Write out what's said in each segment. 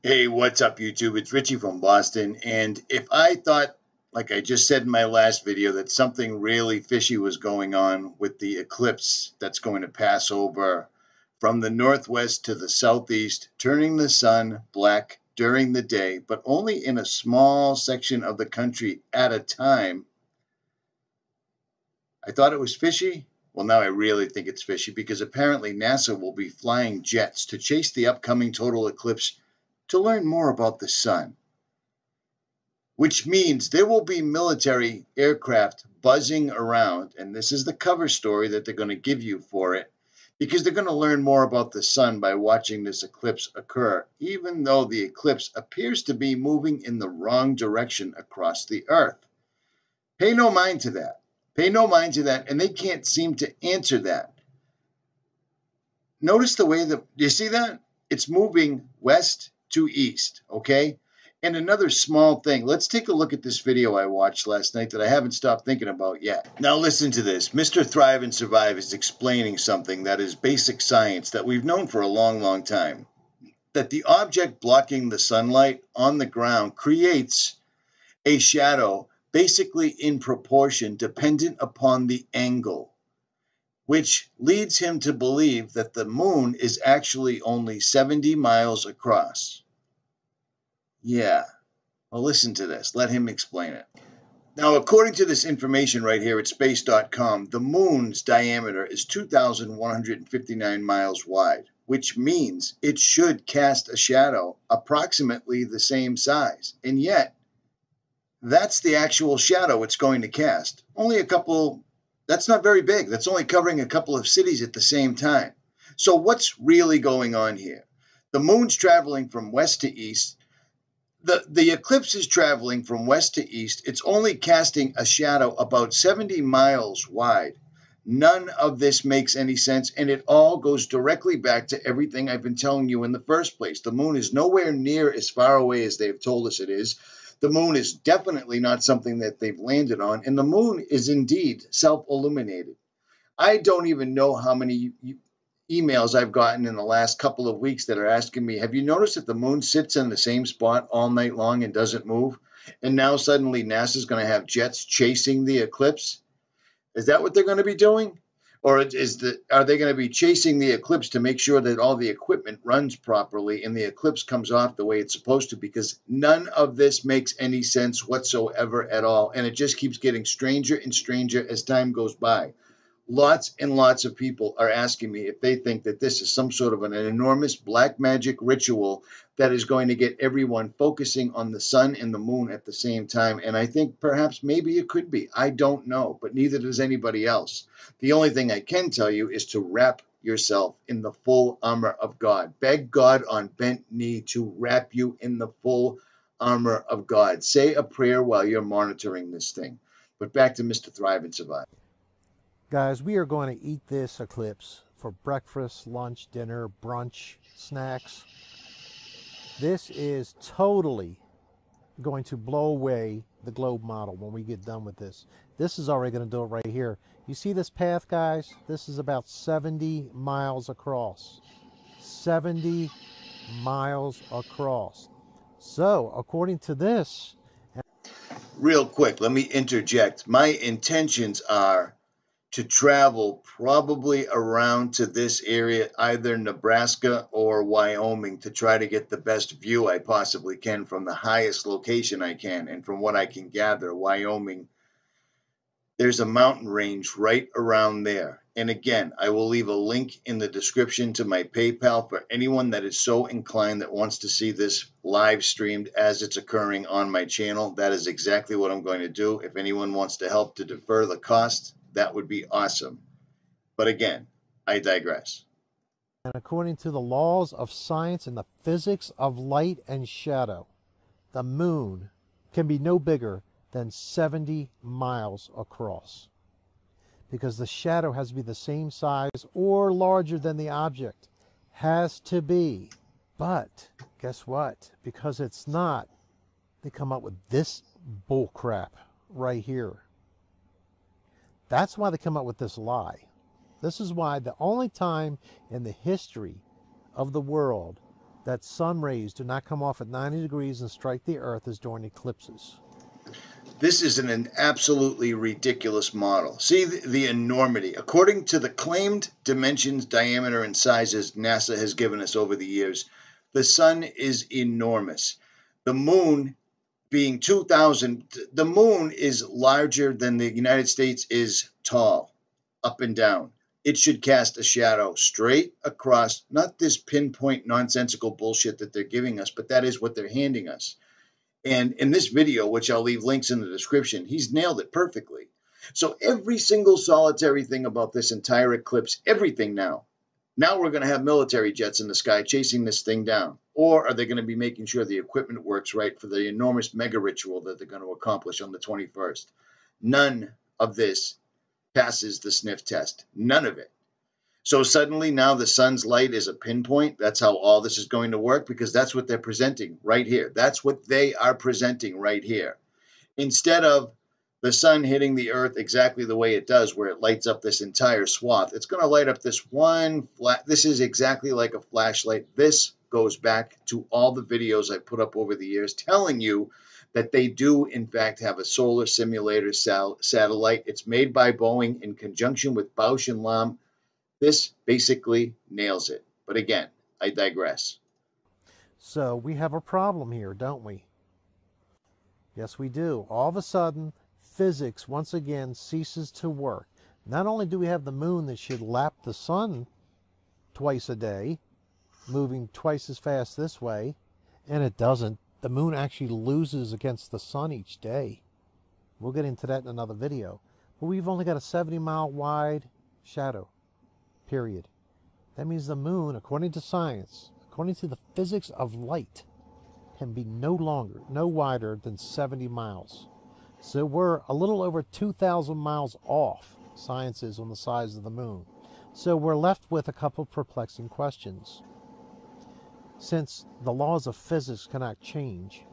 Hey, what's up, YouTube? It's Richie from Boston. And if I thought, like I just said in my last video, that something really fishy was going on with the eclipse that's going to pass over from the northwest to the southeast, turning the sun black during the day, but only in a small section of the country at a time, I thought it was fishy. Well, now I really think it's fishy because apparently NASA will be flying jets to chase the upcoming total eclipse to learn more about the sun, which means there will be military aircraft buzzing around, and this is the cover story that they're going to give you for it, because they're going to learn more about the sun by watching this eclipse occur, even though the eclipse appears to be moving in the wrong direction across the Earth. Pay no mind to that. Pay no mind to that, and they can't seem to answer that. Notice the way that, you see that? It's moving west to east, okay? And another small thing, let's take a look at this video I watched last night that I haven't stopped thinking about yet. Now listen to this. Mr. Thrive and Survive is explaining something that is basic science that we've known for a long, long time. That the object blocking the sunlight on the ground creates a shadow basically in proportion dependent upon the angle, which leads him to believe that the moon is actually only 70 miles across. Yeah, well, listen to this. Let him explain it. Now, according to this information right here at space.com, the moon's diameter is 2,159 miles wide, which means it should cast a shadow approximately the same size. And yet, that's the actual shadow it's going to cast. Only a couple. That's not very big. That's only covering a couple of cities at the same time. So what's really going on here? The moon's traveling from west to east. The eclipse is traveling from west to east. It's only casting a shadow about 70 miles wide. None of this makes any sense, and it all goes directly back to everything I've been telling you in the first place. The moon is nowhere near as far away as they've told us it is. The moon is definitely not something that they've landed on, and the moon is indeed self-illuminated. I don't even know how many emails I've gotten in the last couple of weeks that are asking me, have you noticed that the moon sits in the same spot all night long and doesn't move? And now suddenly NASA's going to have jets chasing the eclipse? Is that what they're going to be doing? Or are they going to be chasing the eclipse to make sure that all the equipment runs properly and the eclipse comes off the way it's supposed to? Because none of this makes any sense whatsoever at all. And it just keeps getting stranger and stranger as time goes by. Lots and lots of people are asking me if they think that this is some sort of an enormous black magic ritual that is going to get everyone focusing on the sun and the moon at the same time. And I think perhaps maybe it could be. I don't know, but neither does anybody else. The only thing I can tell you is to wrap yourself in the full armor of God. Beg God on bent knee to wrap you in the full armor of God. Say a prayer while you're monitoring this thing. But back to Mr. Thrive and Survive. Guys, we are going to eat this eclipse for breakfast, lunch, dinner, brunch, snacks. This is totally going to blow away the globe model when we get done with this. This is already going to do it right here. You see this path, guys? This is about 70 miles across. 70 miles across. So, according to this... Real quick, let me interject. My intentions are to travel probably around to this area, either Nebraska or Wyoming, to try to get the best view I possibly can from the highest location I can. And from what I can gather, Wyoming, there's a mountain range right around there. And again, I will leave a link in the description to my PayPal for anyone that is so inclined that wants to see this live streamed as it's occurring on my channel. That is exactly what I'm going to do. If anyone wants to help to defer the cost, that would be awesome. But again, I digress. And according to the laws of science and the physics of light and shadow, the moon can be no bigger than 70 miles across, because the shadow has to be the same size or larger than the object. Has to be. But guess what? Because it's not, they come up with this bull crap right here. That's why they come up with this lie. This is why the only time in the history of the world that sun rays do not come off at 90 degrees and strike the earth as during eclipses. This is an absolutely ridiculous model. See the enormity. According to the claimed dimensions, diameter, and sizes NASA has given us over the years, the sun is enormous. The moon being 2,000, the moon is larger than the United States is tall, up and down. It should cast a shadow straight across, not this pinpoint nonsensical bullshit that they're giving us, but that is what they're handing us. And in this video, which I'll leave links in the description, he's nailed it perfectly. So every single solitary thing about this entire eclipse, everything now we're going to have military jets in the sky chasing this thing down. Or are they going to be making sure the equipment works right for the enormous mega ritual that they're going to accomplish on the 21st? None of this passes the sniff test. None of it. So suddenly now the sun's light is a pinpoint. That's how all this is going to work, because that's what they're presenting right here. That's what they are presenting right here. Instead of the sun hitting the earth exactly the way it does, where it lights up this entire swath, it's going to light up this one flat. This is exactly like a flashlight. This goes back to all the videos I put up over the years telling you that they do, in fact, have a solar simulator satellite. It's made by Boeing in conjunction with Bausch & Lomb. This basically nails it. But again, I digress. So we have a problem here, don't we? Yes, we do. All of a sudden, physics once again ceases to work. Not only do we have the moon that should lap the sun twice a day, moving twice as fast this way, and it doesn't. The moon actually loses against the sun each day. We'll get into that in another video. But we've only got a 70-mile wide shadow. Period. That means the moon, according to science, according to the physics of light, can be no wider than 70 miles. So we're a little over 2,000 miles off, science is, on the size of the moon. So we're left with a couple of perplexing questions. Since the laws of physics cannot change,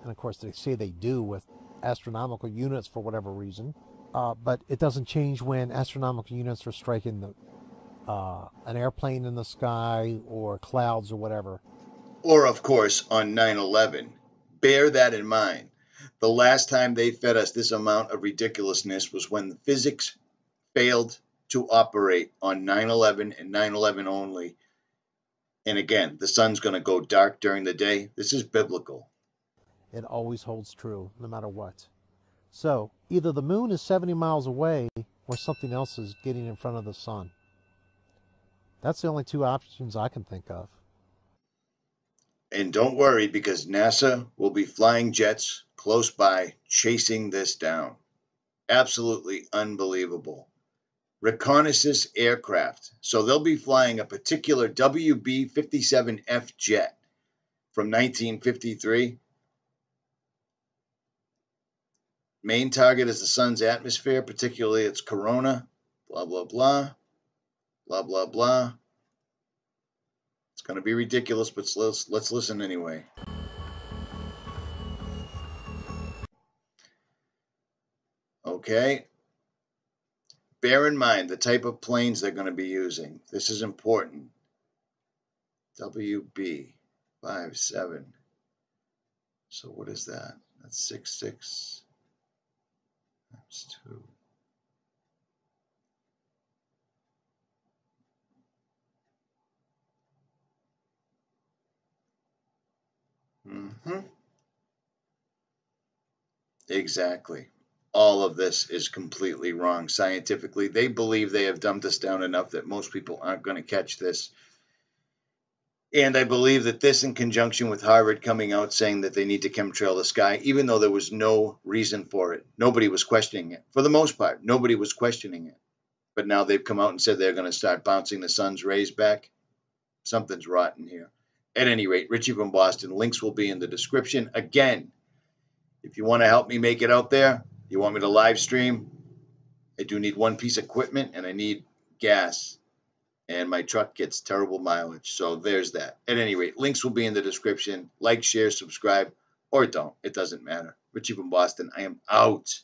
and of course they say they do with astronomical units for whatever reason, but it doesn't change when astronomical units are striking an airplane in the sky or clouds or whatever. Or, of course, on 9/11. Bear that in mind. The last time they fed us this amount of ridiculousness was when the physics failed to operate on 9/11 and 9/11 only. And again, the sun's going to go dark during the day. This is biblical. It always holds true, no matter what. So, either the moon is 70 miles away or something else is getting in front of the sun. That's the only two options I can think of. And don't worry, because NASA will be flying jets close by chasing this down. Absolutely unbelievable. Reconnaissance aircraft. So they'll be flying a particular 𝗦𝗵𝗿𝗀 jet from 1953. Main target is the sun's atmosphere, particularly its corona. Blah, blah, blah. Blah, blah, blah. It's going to be ridiculous, but let's listen anyway. Okay. Bear in mind the type of planes they're going to be using. This is important. 𝗦𝗵𝗿𝗀𝗡𝗃. So what is that? That's 66 times 2. Exactly. All of this is completely wrong scientifically. They believe they have dumbed us down enough that most people aren't going to catch this. And I believe that this, in conjunction with Harvard coming out saying that they need to chemtrail the sky, even though there was no reason for it, nobody was questioning it. For the most part, nobody was questioning it. But now they've come out and said they're going to start bouncing the sun's rays back. Something's rotten here. At any rate, Richie from Boston. Links will be in the description. Again, if you want to help me make it out there, you want me to live stream, I do need one piece of equipment and I need gas. And my truck gets terrible mileage. So there's that. At any rate, links will be in the description. Like, share, subscribe, or don't. It doesn't matter. Richie from Boston. I am out.